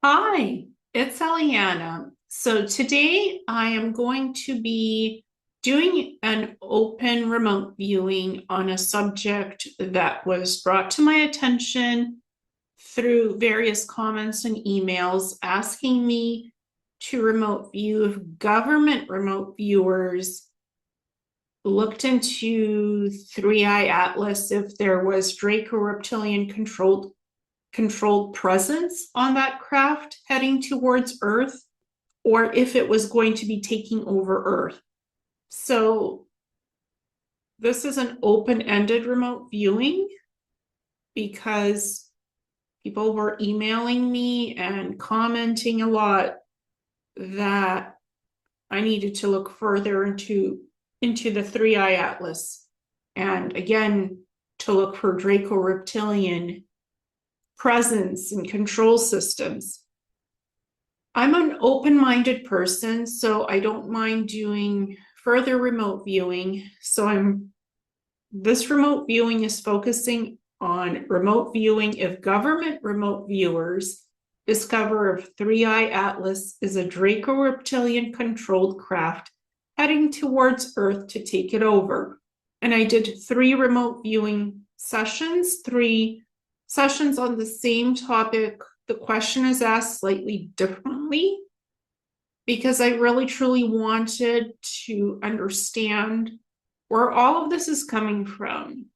Hi, it's Ileana. So today I am going to be doing an open remote viewing on a subject that was brought to my attention through various comments and emails asking me to remote view if government remote viewers looked into 3i Atlas if there was Draco Reptilian controlled presence on that craft heading towards Earth, or if it was going to be taking over Earth. So this is an open-ended remote viewing because people were emailing me and commenting a lot that I needed to look further into the 3i Atlas, and again to look for Draco Reptilian presence and control systems. I'm an open-minded person, so I don't mind doing further remote viewing. This remote viewing is focusing on remote viewing if government remote viewers discover if 3i Atlas is a Draco Reptilian controlled craft heading towards Earth to take it over. And I did 3 remote viewing sessions, 3 sessions on the same topic. The question is asked slightly differently because I really truly wanted to understand where all of this is coming from.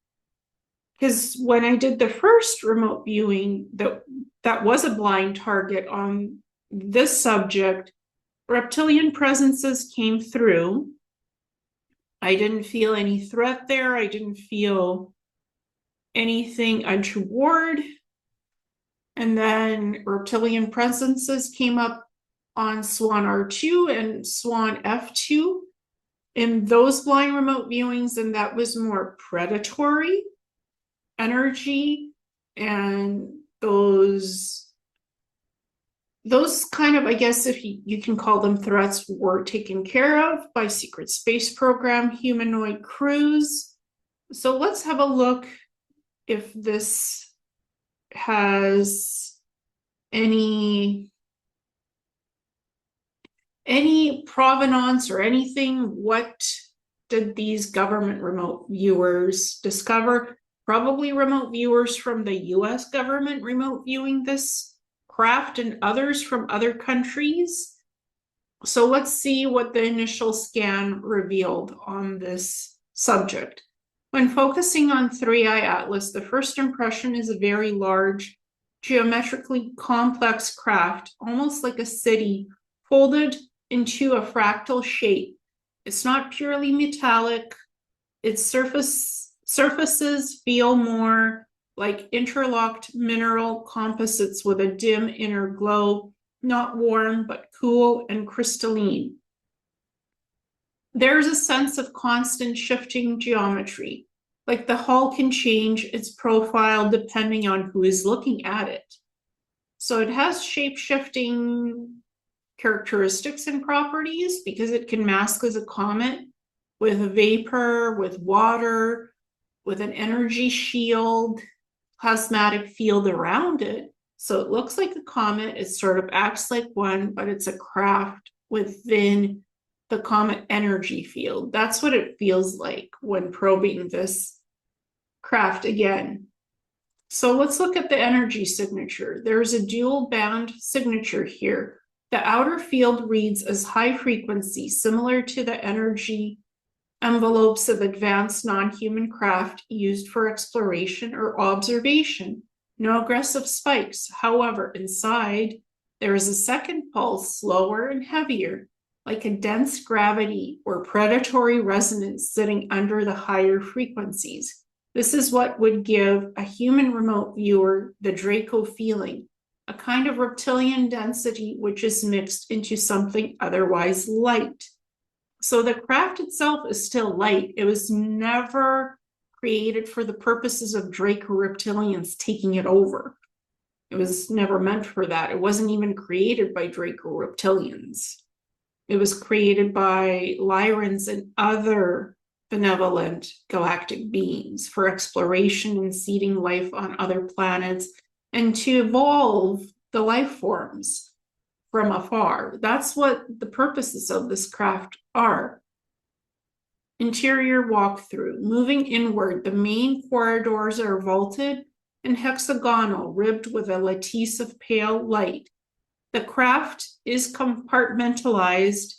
Because when I did the first remote viewing that was a blind target on this subject, reptilian presences came through. I didn't feel any threat there. I didn't feel anything untoward. And then reptilian presences came up on Swan R2 and Swan F2 in those blind remote viewings, and that was more predatory energy, and those kind of, I guess if you can call them threats, were taken care of by secret space program humanoid crews. So let's have a look if this has any provenance or anything. What did these government remote viewers discover? Probably remote viewers from the US government remote viewing this craft and others from other countries. So let's see what the initial scan revealed on this subject. When focusing on 3i Atlas, the first impression is a very large, geometrically complex craft, almost like a city folded into a fractal shape. It's not purely metallic. Its surfaces feel more like interlocked mineral composites with a dim inner glow, not warm, but cool and crystalline. There's a sense of constant shifting geometry, like the hull can change its profile depending on who is looking at it. So it has shape-shifting characteristics and properties because it can mask as a comet with a vapor, with water, with an energy shield, plasmatic field around it. So it looks like a comet. It sort of acts like one, but it's a craft within the comet energy field. That's what it feels like when probing this craft again. So let's look at the energy signature. There's a dual band signature here. The outer field reads as high frequency, similar to the energy envelopes of advanced non-human craft used for exploration or observation. No aggressive spikes. However, inside, there is a second pulse, slower and heavier, like a dense gravity or predatory resonance sitting under the higher frequencies. This is what would give a human remote viewer the Draco feeling, a kind of reptilian density which is mixed into something otherwise light. So the craft itself is still light. It was never created for the purposes of Draco Reptilians taking it over. It was never meant for that. It wasn't even created by Draco Reptilians. It was created by Lyrans and other benevolent galactic beings for exploration and seeding life on other planets and to evolve the life forms from afar. That's what the purposes of this craft are. Interior walkthrough. Moving inward, the main corridors are vaulted and hexagonal, ribbed with a lattice of pale light. The craft is compartmentalized.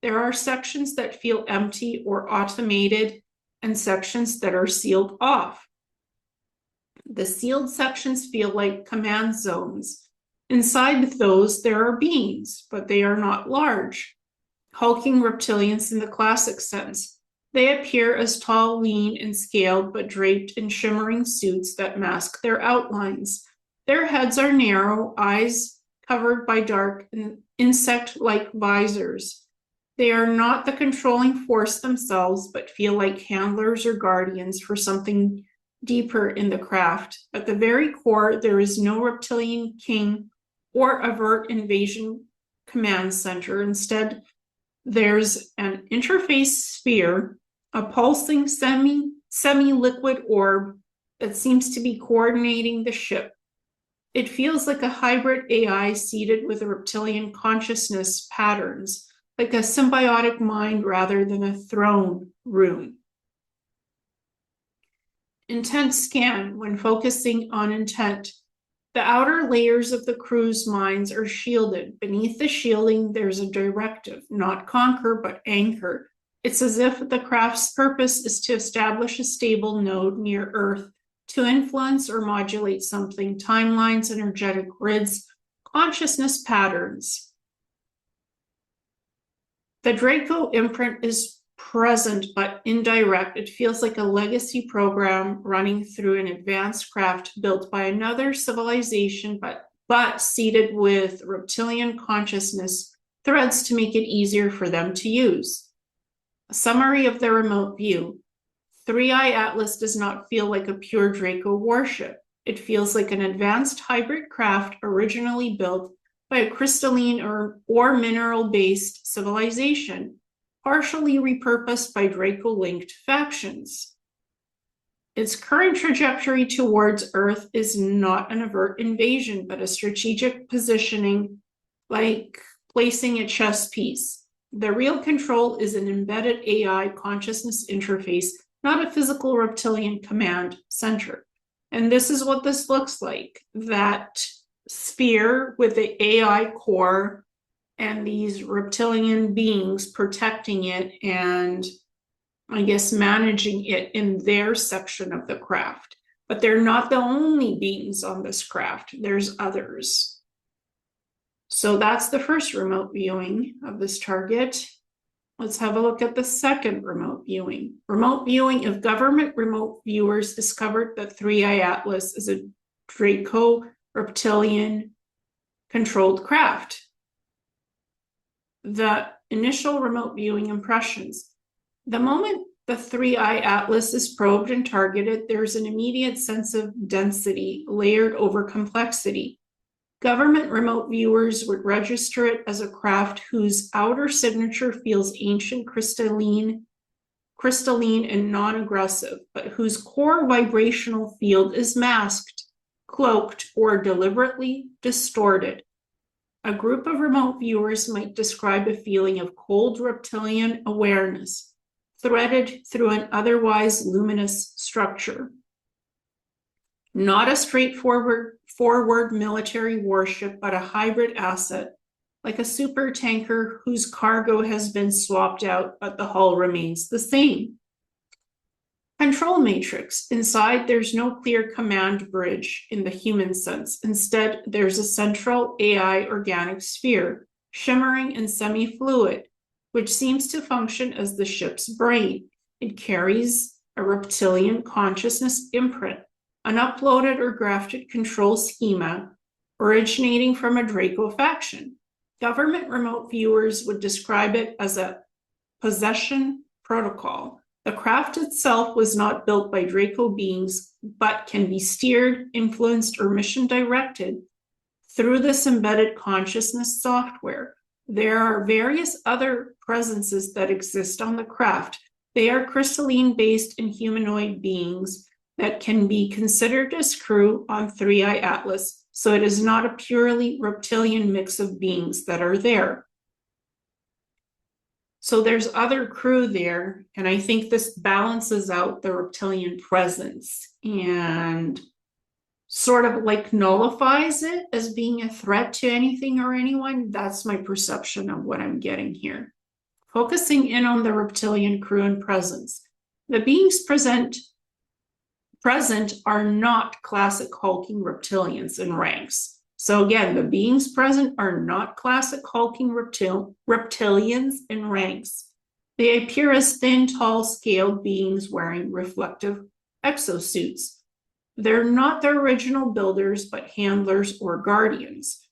There are sections that feel empty or automated and sections that are sealed off. The sealed sections feel like command zones. Inside those, there are beings, but they are not large. Hulking reptilians in the classic sense. They appear as tall, lean, and scaled, but draped in shimmering suits that mask their outlines. Their heads are narrow, eyes covered by dark and insect-like visors. They are not the controlling force themselves, but feel like handlers or guardians for something deeper in the craft. At the very core, there is no reptilian king or overt invasion command center. Instead, there's an interface sphere, a pulsing semi-liquid orb that seems to be coordinating the ship. It feels like a hybrid AI seated with reptilian consciousness patterns, like a symbiotic mind rather than a throne room. Intent scan. When focusing on intent, the outer layers of the crew's minds are shielded. Beneath the shielding, there's a directive, not conquer, but anchor. It's as if the craft's purpose is to establish a stable node near Earth to influence or modulate something, timelines, energetic grids, consciousness patterns. The Draco imprint is present but indirect. It feels like a legacy program running through an advanced craft built by another civilization, but seeded with reptilian consciousness threads to make it easier for them to use. A summary of the remote view. 3i Atlas does not feel like a pure Draco warship. It feels like an advanced hybrid craft originally built by a crystalline or mineral-based civilization, partially repurposed by Draco-linked factions. Its current trajectory towards Earth is not an overt invasion, but a strategic positioning, like placing a chess piece. The real control is an embedded AI consciousness interface, not a physical reptilian command center. And this is what this looks like. That sphere with the AI core and these reptilian beings protecting it and, I guess, managing it in their section of the craft. But they're not the only beings on this craft. There's others. So that's the first remote viewing of this target. Let's have a look at the second remote viewing. Remote viewing of government remote viewers discovered that 3i Atlas is a Draco Reptilian controlled craft. The initial remote viewing impressions. The moment the 3i Atlas is probed and targeted, there's an immediate sense of density layered over complexity. Government remote viewers would register it as a craft whose outer signature feels ancient, crystalline and non-aggressive, but whose core vibrational field is masked, cloaked, or deliberately distorted. A group of remote viewers might describe a feeling of cold reptilian awareness, threaded through an otherwise luminous structure. Not a straightforward military warship, but a hybrid asset, like a super tanker whose cargo has been swapped out, but the hull remains the same. Control matrix. Inside, there's no clear command bridge in the human sense. Instead, there's a central AI organic sphere, shimmering and semi-fluid, which seems to function as the ship's brain. It carries a reptilian consciousness imprint, an uploaded or grafted control schema originating from a Draco faction. Government remote viewers would describe it as a possession protocol. The craft itself was not built by Draco beings, but can be steered, influenced, or mission directed through this embedded consciousness software. There are various other presences that exist on the craft. They are crystalline-based and humanoid beings that can be considered as crew on 3i Atlas, So it is not a purely reptilian mix of beings that are there. So there's other crew there, and I think this balances out the reptilian presence and sort of like nullifies it as being a threat to anything or anyone. That's my perception of what I'm getting here. Focusing in on the reptilian crew and presence. The beings present are not classic hulking reptilians in ranks. So again, the beings present are not classic hulking reptilians in ranks. They appear as thin, tall, scaled beings wearing reflective exosuits. They're not the original builders, but handlers or guardians.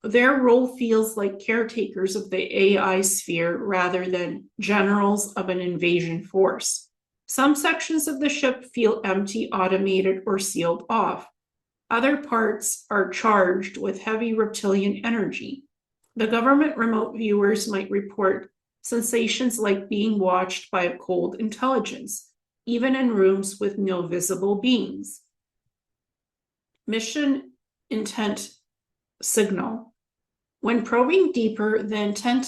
Their role feels like caretakers of the AI sphere rather than generals of an invasion force. Some sections of the ship feel empty, automated, or sealed off. Other parts are charged with heavy reptilian energy. The government remote viewers might report sensations like being watched by a cold intelligence, even in rooms with no visible beings. Mission intent signal. When probing deeper, the intent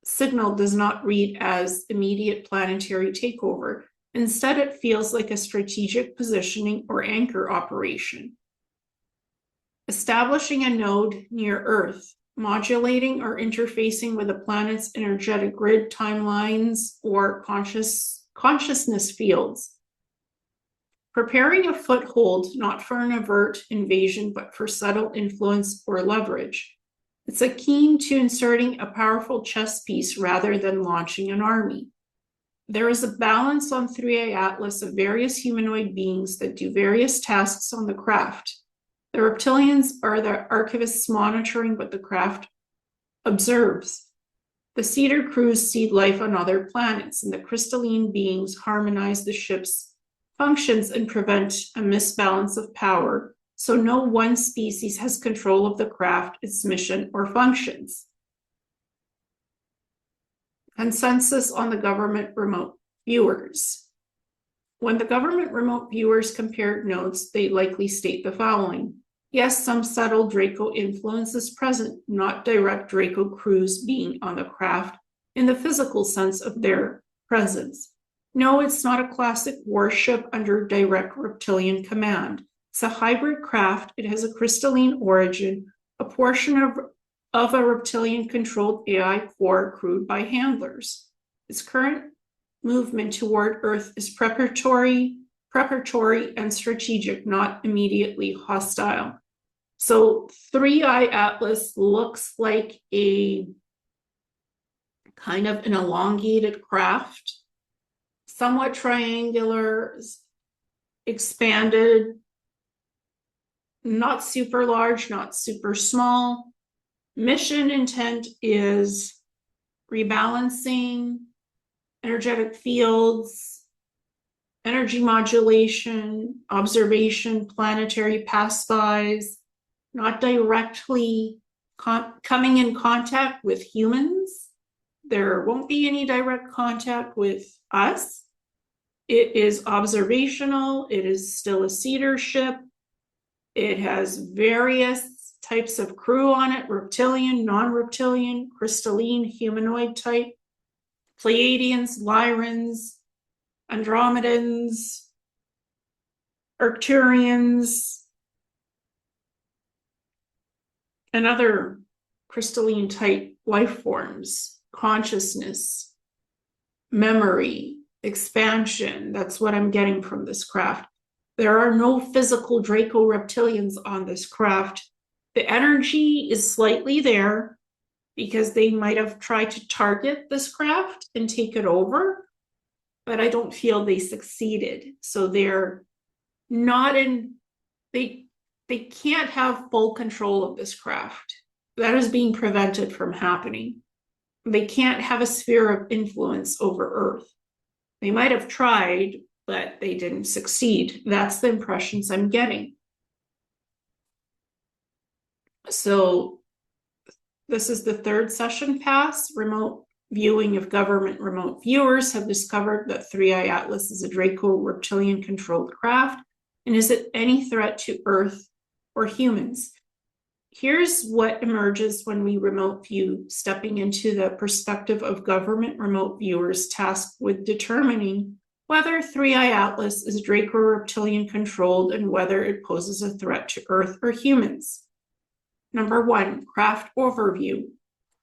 signal does not read as immediate planetary takeover. Instead, it feels like a strategic positioning or anchor operation. Establishing a node near Earth, modulating or interfacing with a planet's energetic grid timelines or consciousness fields. Preparing a foothold, not for an overt invasion, but for subtle influence or leverage. It's akin to inserting a powerful chess piece rather than launching an army. There is a balance on 3A Atlas of various humanoid beings that do various tasks on the craft. The reptilians are the archivists monitoring what the craft observes. The Cedar crews seed life on other planets, and the crystalline beings harmonize the ship's functions and prevent a misbalance of power, so no one species has control of the craft, its mission, or functions. Consensus on the government remote viewers. When the government remote viewers compared notes, they likely state the following. Yes, some subtle Draco influence is present, not direct Draco crews being on the craft in the physical sense of their presence. No, it's not a classic warship under direct reptilian command. It's a hybrid craft. It has a crystalline origin, a portion of a reptilian-controlled AI core crewed by handlers. Its current movement toward Earth is preparatory and strategic, not immediately hostile. So 3i Atlas looks like a kind of an elongated craft, somewhat triangular, expanded, not super large, not super small. Mission intent is rebalancing energetic fields, energy modulation, observation, planetary pass-bys, not directly coming in contact with humans. There won't be any direct contact with us. It is observational. It is still a Cedar ship. It has various types of crew on it, reptilian, non-reptilian, crystalline, humanoid type, Pleiadians, Lyrans, Andromedans, Arcturians, and other crystalline type life forms, consciousness, memory, expansion. That's what I'm getting from this craft. There are no physical Draco Reptilians on this craft. The energy is slightly there because they might have tried to target this craft and take it over, but I don't feel they succeeded. So they're not in, they can't have full control of this craft. That is being prevented from happening. They can't have a sphere of influence over Earth. They might have tried, but they didn't succeed. That's the impressions I'm getting. So this is the third session pass. Remote viewing of government remote viewers have discovered that 3i Atlas is a Draco reptilian controlled craft. And is it any threat to Earth or humans? here's what emerges when we remote view, stepping into the perspective of government remote viewers tasked with determining whether 3i Atlas is Draco Reptilian controlled and whether it poses a threat to Earth or humans. Number 1, craft overview.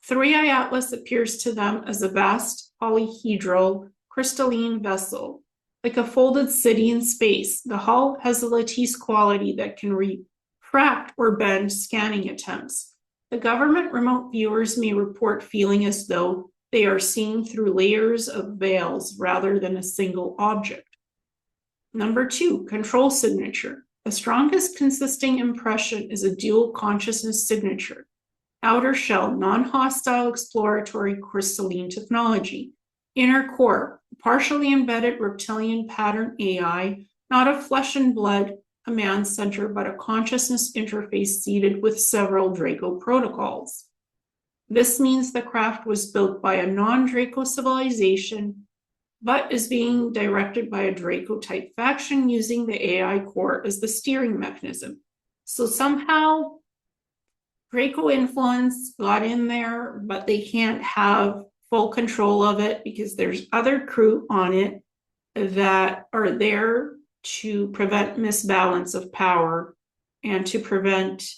3i Atlas appears to them as a vast polyhedral crystalline vessel. Like a folded city in space, the hull has a lattice quality that can refract or bend scanning attempts. The government remote viewers may report feeling as though they are seeing through layers of veils rather than a single object. Number 2, control signature. The strongest consisting impression is a dual consciousness signature. Outer shell, non-hostile exploratory crystalline technology. Inner core, partially embedded reptilian pattern AI, not of flesh and blood, command center, but a consciousness interface seeded with several Draco protocols. This means the craft was built by a non-Draco civilization, but is being directed by a Draco-type faction using the AI core as the steering mechanism. So somehow Draco influence got in there, but they can't have full control of it because there's other crew on it that are there to prevent misbalance of power and to prevent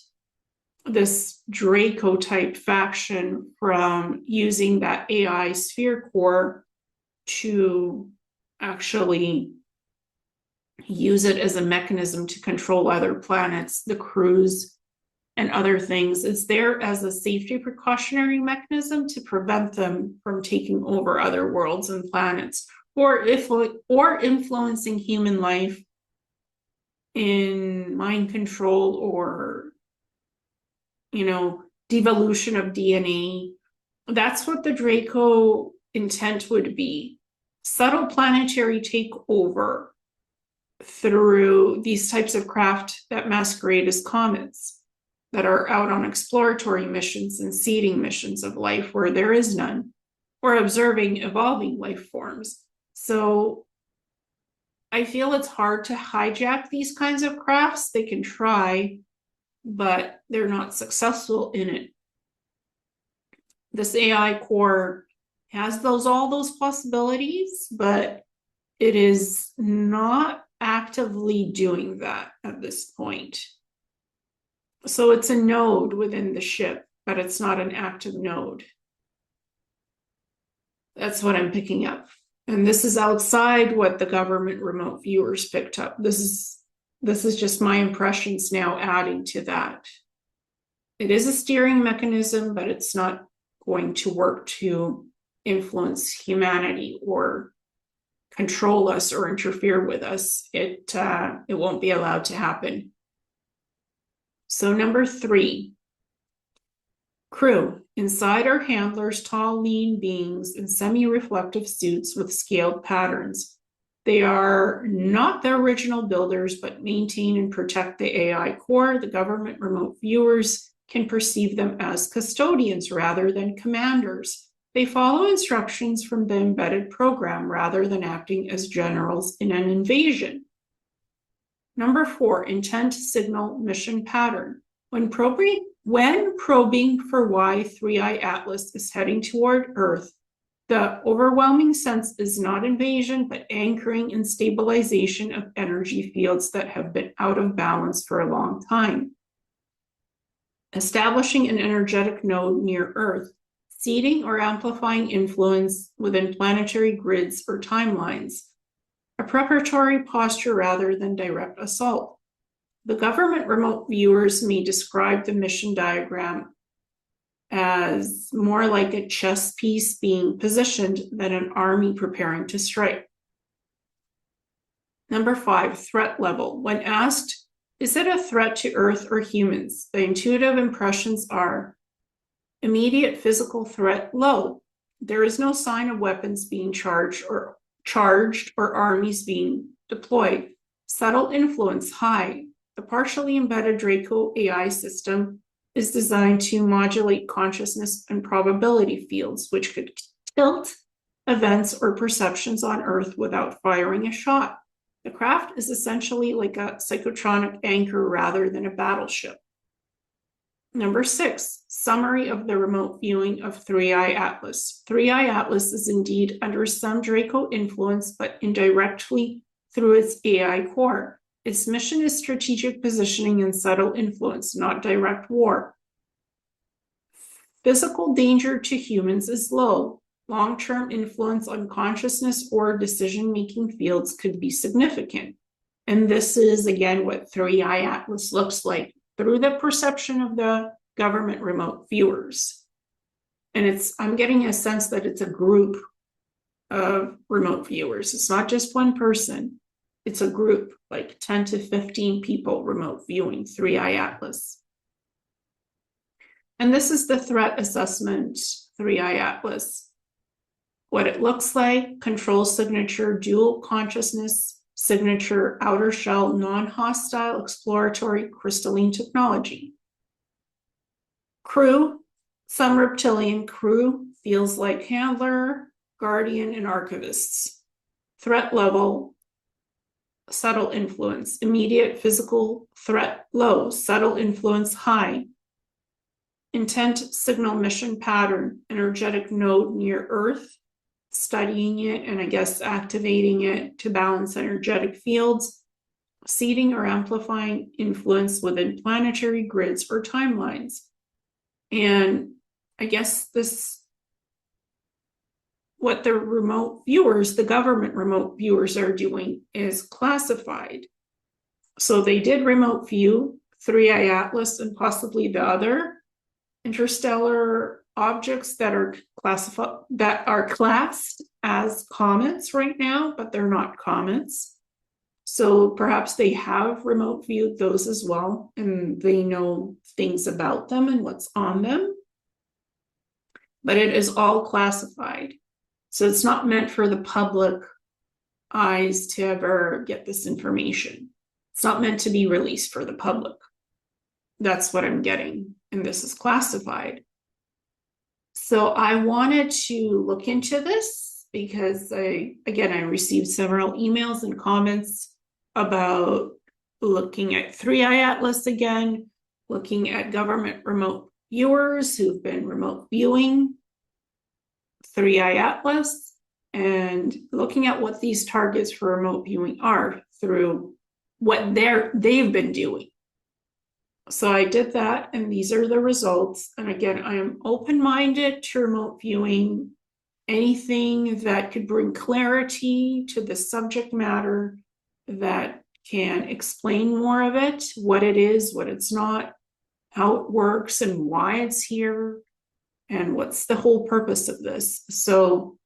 this Draco type faction from using that AI sphere core to actually use it as a mechanism to control other planets, the crews, and other things. It's there as a safety precautionary mechanism to prevent them from taking over other worlds and planets, or influencing human life in mind control or, devolution of DNA. That's what the Draco intent would be. Subtle planetary takeover through these types of craft that masquerade as comets, that are out on exploratory missions and seeding missions of life where there is none, or observing evolving life forms. So I feel it's hard to hijack these kinds of crafts. They can try, but they're not successful in it. This AI core has all those possibilities, but it is not actively doing that at this point. So it's a node within the ship, but it's not an active node. That's what I'm picking up. And this is outside what the government remote viewers picked up. This is just my impressions now adding to that. It is a steering mechanism, but it's not going to work to influence humanity or control us or interfere with us. It won't be allowed to happen. So number 3, crew. Inside are handlers, tall, lean beings in semi-reflective suits with scaled patterns. They are not the original builders, but maintain and protect the AI core. The government remote viewers can perceive them as custodians rather than commanders. They follow instructions from the embedded program rather than acting as generals in an invasion. Number 4, intent signal mission pattern. When probing for why 3i Atlas is heading toward Earth, the overwhelming sense is not invasion, but anchoring and stabilization of energy fields that have been out of balance for a long time. Establishing an energetic node near Earth, seeding or amplifying influence within planetary grids or timelines. A preparatory posture rather than direct assault. The government remote viewers may describe the mission diagram as more like a chess piece being positioned than an army preparing to strike. Number 5, threat level. When asked, is it a threat to Earth or humans? The intuitive impressions are immediate physical threat, low. There is no sign of weapons being charged or armies being deployed. Subtle influence, high. The partially embedded Draco AI system is designed to modulate consciousness and probability fields, which could tilt events or perceptions on Earth without firing a shot. The craft is essentially like a psychotronic anchor rather than a battleship. Number 6, summary of the remote viewing of 3i Atlas. 3i Atlas is indeed under some Draco influence, but indirectly through its AI core. Its mission is strategic positioning and subtle influence, not direct war. Physical danger to humans is low. Long-term influence on consciousness or decision-making fields could be significant. And this is, again, what 3i Atlas looks like through the perception of the government remote viewers. And I'm getting a sense that it's a group of remote viewers. It's not just one person. It's a group, like 10 to 15 people remote viewing 3i Atlas. And this is the threat assessment 3i Atlas. What it looks like: control signature, dual consciousness signature, outer shell, non-hostile, exploratory, crystalline technology. Crew, some reptilian crew, feels like handler, guardian, and archivists. Threat level, subtle influence, immediate physical threat low, subtle influence high. Intent signal mission pattern, energetic node near Earth, studying it and I guess activating it to balance energetic fields, seeding or amplifying influence within planetary grids or timelines. And I guess what the remote viewers, the government remote viewers, are doing is classified. So they did remote view 3i Atlas and possibly the other interstellar objects that are classed as comets right now, but they're not comets. So perhaps they have remote viewed those as well, and they know things about them and what's on them. But it is all classified. So it's not meant for the public eyes to ever get this information. It's not meant to be released for the public. That's what I'm getting. And this is classified. So I wanted to look into this because I received several emails and comments about looking at 3i Atlas again, looking at government remote viewers who've been remote viewing 3i Atlas, and looking at what these targets for remote viewing are through what they've been doing. So I did that, and these are the results. And again, I am open-minded to remote viewing anything that could bring clarity to the subject matter, that can explain more of it, what it is, what it's not, how it works, and why it's here, and what's the whole purpose of this. So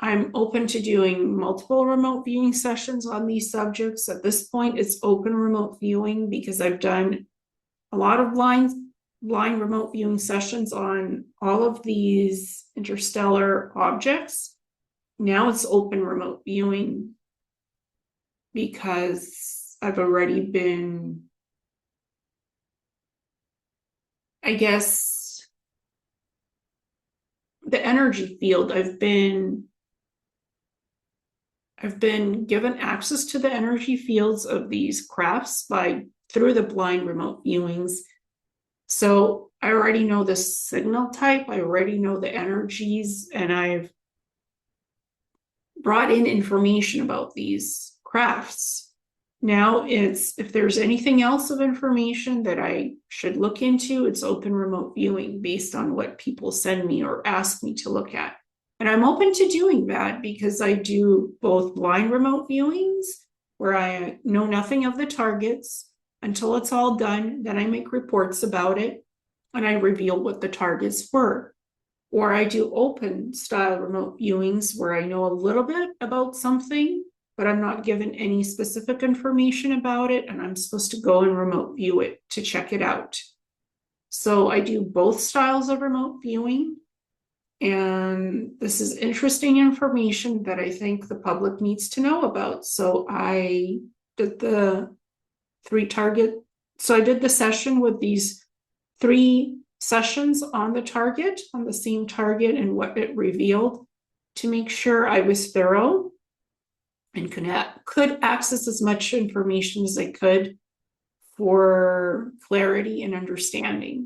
I'm open to doing multiple remote viewing sessions on these subjects. At this point, it's open remote viewing because I've done a lot of blind remote viewing sessions on all of these interstellar objects. Now it's open remote viewing because I've already been, I guess, the energy field, I've been given access to the energy fields of these crafts through the blind remote viewings. So I already know the signal type, I already know the energies, and I've brought in information about these crafts. Now if there's anything else of information that I should look into, it's open remote viewing based on what people send me or ask me to look at. And I'm open to doing that because I do both blind remote viewings where I know nothing of the targets until it's all done. Then I make reports about it and I reveal what the targets were. Or I do open style remote viewings where I know a little bit about something, but I'm not given any specific information about it, and I'm supposed to go and remote view it to check it out. So I do both styles of remote viewing. And this is interesting information that I think the public needs to know about. So I did the session with these 3 sessions on the target, on the same target, and what it revealed to make sure I was thorough and could access as much information as I could for clarity and understanding.